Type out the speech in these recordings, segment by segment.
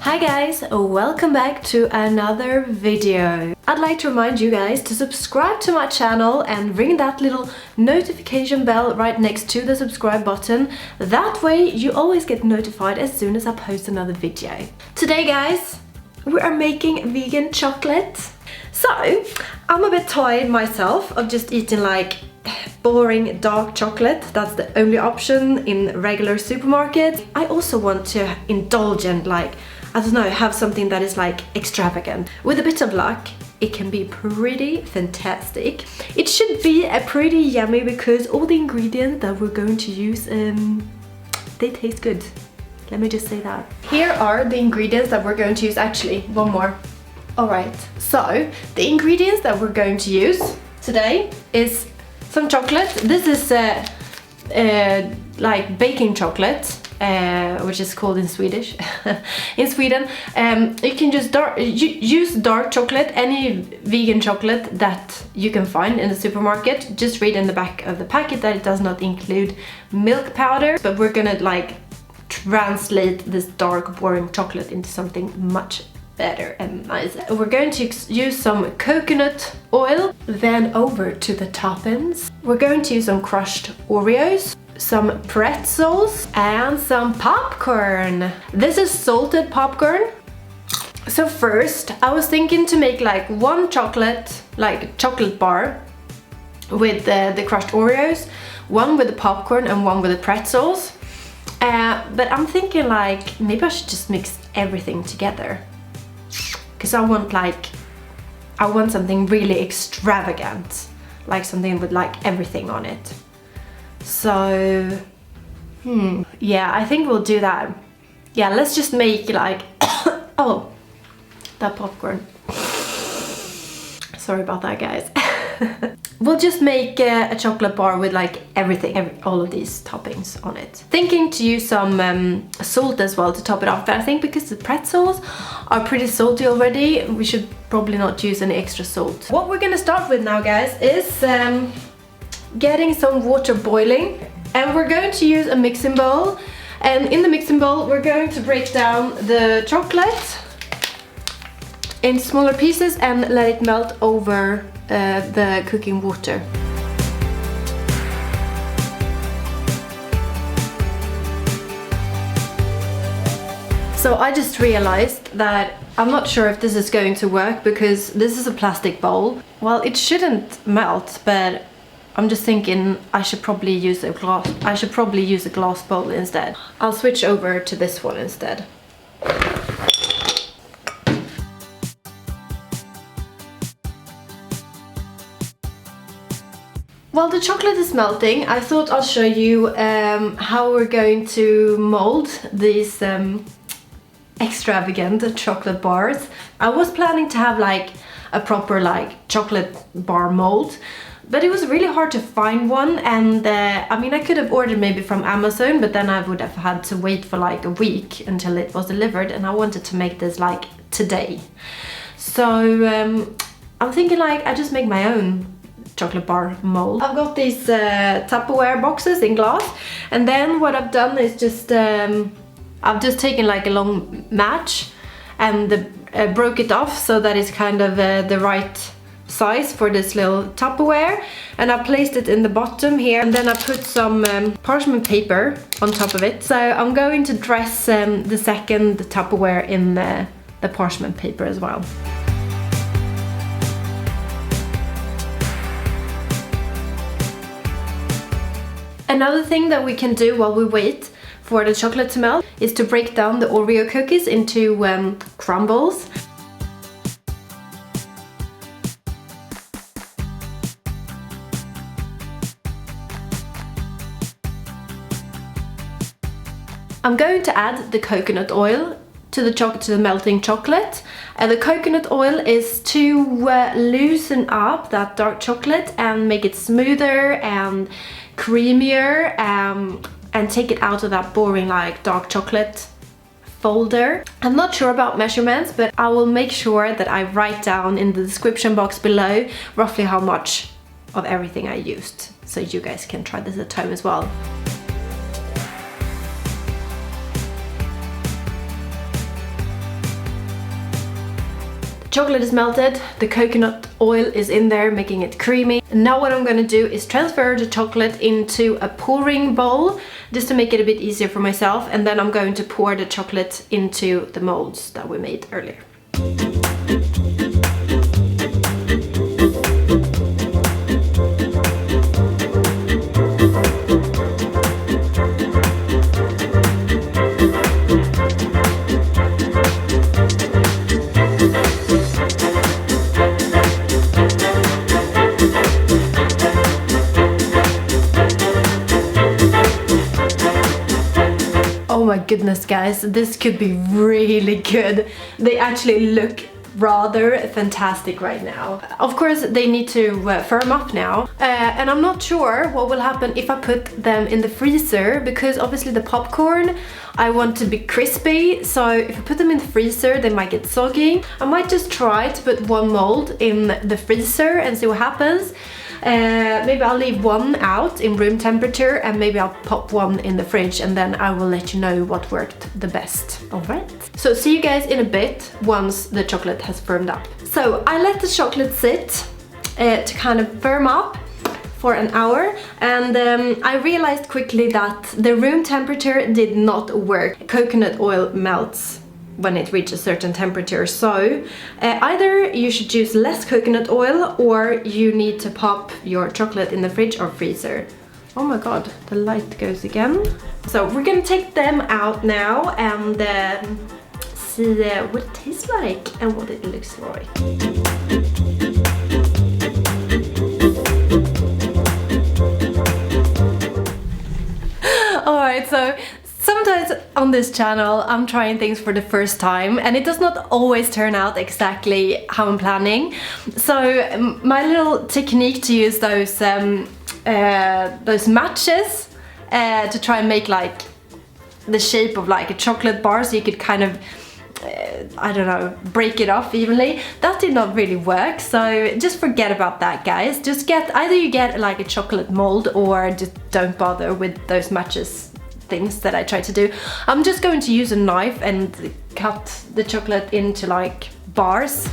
Hi guys, welcome back to another video. I'd like to remind you guys to subscribe to my channel and ring that little notification bell right next to the subscribe button. That way you always get notified as soon as I post another video. Today guys, we are making vegan chocolate. So, I'm a bit tired myself of just eating like boring dark chocolate. That's the only option in regular supermarkets. I also want to indulge and I don't know, have something that is like extravagant. With a bit of luck, it can be pretty fantastic. It should be a pretty yummy because all the ingredients that we're going to use, they taste good. Let me just say that. Here are the ingredients that we're going to use. Actually, one more. Alright, so the ingredients that we're going to use today is some chocolate. This is like baking chocolate. Which is called in Swedish. In Sweden, you can just use dark chocolate, any vegan chocolate that you can find in the supermarket. Just read in the back of the packet that it does not include milk powder, but we're gonna like translate this dark boring chocolate into something much better and nicer. We're going to use some coconut oil. Then over to the toppings. We're going to use some crushed Oreos, some pretzels and some popcorn. This is salted popcorn. So first I was thinking to make like one chocolate bar with the crushed Oreos, one with the popcorn and one with the pretzels, but I'm thinking like maybe I should just mix everything together because I want something really extravagant, like something with like everything on it. So, yeah, I think we'll do that. Yeah, let's just make like, oh, that popcorn. Sorry about that, guys. We'll just make a chocolate bar with like all of these toppings on it. Thinking to use some salt as well to top it off, but I think because the pretzels are pretty salty already, we should probably not use any extra salt. What we're gonna start with now, guys, is getting some water boiling, and we're going to use a mixing bowl, and in the mixing bowl we're going to break down the chocolate in smaller pieces and let it melt over the cooking water. So I just realized that I'm not sure if this is going to work because this is a plastic bowl. Well, it shouldn't melt, but I'm just thinking I should probably use a glass bowl instead. I'll switch over to this one instead. While the chocolate is melting, I thought I'll show you how we're going to mold these extravagant chocolate bars. I was planning to have like a proper like chocolate bar mold, but it was really hard to find one, and I mean I could have ordered maybe from Amazon, but then I would have had to wait for like a week until it was delivered, and I wanted to make this like today. So I'm thinking like I just make my own chocolate bar mold. I've got these Tupperware boxes in glass, and then what I've done is just I've just taken like a long match and broke it off so that it's kind of the right size for this little Tupperware, and I placed it in the bottom here, and then I put some parchment paper on top of it. So I'm going to dress the second Tupperware in the parchment paper as well. Another thing that we can do while we wait for the chocolate to melt is to break down the Oreo cookies into crumbles. I'm going to add the coconut oil to the melting chocolate. The coconut oil is to loosen up that dark chocolate and make it smoother and creamier, and take it out of that boring like dark chocolate folder. I'm not sure about measurements, but I will make sure that I write down in the description box below roughly how much of everything I used, so you guys can try this at home as well. chocolate is melted, the coconut oil is in there making it creamy. And now what I'm gonna do is transfer the chocolate into a pouring bowl just to make it a bit easier for myself, and then I'm going to pour the chocolate into the molds that we made earlier. Oh my goodness, guys, this could be really good. They actually look rather fantastic right now. Of course, they need to firm up now. And I'm not sure what will happen if I put them in the freezer, because obviously the popcorn, I want to be crispy. So if I put them in the freezer, they might get soggy. I might just try to put one mold in the freezer and see what happens. Maybe I'll leave one out in room temperature, and maybe I'll pop one in the fridge, and then I will let you know what worked the best. Alright, so see you guys in a bit once the chocolate has firmed up. So I let the chocolate sit to kind of firm up for an hour, and I realized quickly that the room temperature did not work. Coconut oil melts when it reaches a certain temperature, so either you should use less coconut oil, or you need to pop your chocolate in the fridge or freezer. Oh my god, the light goes again. So we're gonna take them out now and see what it tastes like and what it looks like. Alright, so sometimes on this channel I'm trying things for the first time, and it does not always turn out exactly how I'm planning. So my little technique to use those matches to try and make like the shape of like a chocolate bar, so you could kind of I don't know, break it off evenly, that did not really work. So just forget about that, guys. Just get, either you get like a chocolate mold, or just don't bother with those matches things that I try to do. I'm just going to use a knife and cut the chocolate into like bars.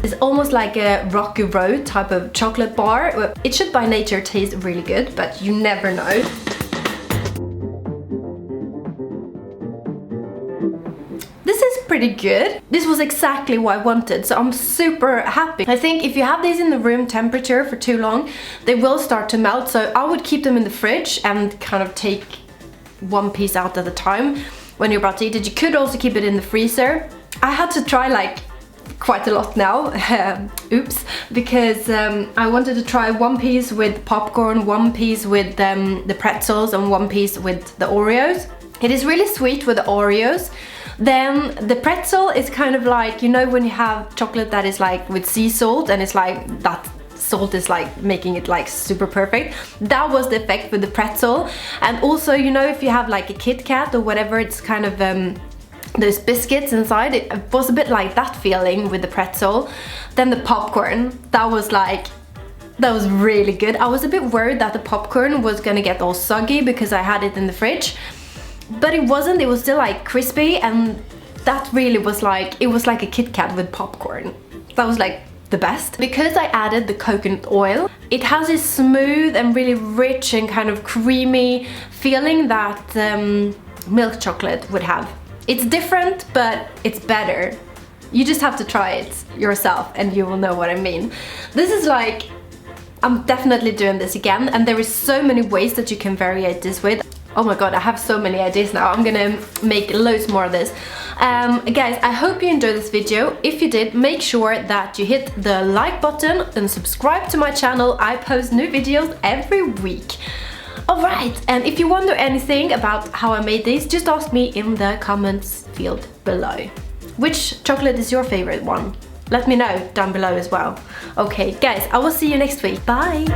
It's almost like a Rocky Road type of chocolate bar. It should by nature taste really good, but you never know. This is pretty good. This was exactly what I wanted, so I'm super happy. I think if you have these in the room temperature for too long, they will start to melt, so I would keep them in the fridge and kind of take one piece out at a time when you're about to eat it. You could also keep it in the freezer. I had to try like quite a lot now, oops, because I wanted to try one piece with popcorn, one piece with the pretzels, and one piece with the Oreos. It is really sweet with the Oreos. Then the pretzel is kind of like, you know when you have chocolate that is like with sea salt, and it's like that salt is like making it like super perfect. That was the effect with the pretzel. And also, you know, if you have like a Kit Kat or whatever, it's kind of those biscuits inside, it was a bit like that feeling with the pretzel. Then the popcorn, that was really good. I was a bit worried that the popcorn was gonna get all soggy because I had it in the fridge, but it wasn't. It was still like crispy, and that really was like, it was like a Kit Kat with popcorn. That was like the best. Because I added the coconut oil, it has this smooth and really rich and kind of creamy feeling that milk chocolate would have. It's different, but it's better. You just have to try it yourself and you will know what I mean. This is like, I'm definitely doing this again, and there is so many ways that you can variate this with. Oh my god, I have so many ideas now. I'm gonna make loads more of this. Guys, I hope you enjoyed this video. If you did, make sure that you hit the like button and subscribe to my channel. I post new videos every week. Alright, and if you wonder anything about how I made these, just ask me in the comments field below. Which chocolate is your favorite one? Let me know down below as well. Okay, guys, I will see you next week. Bye!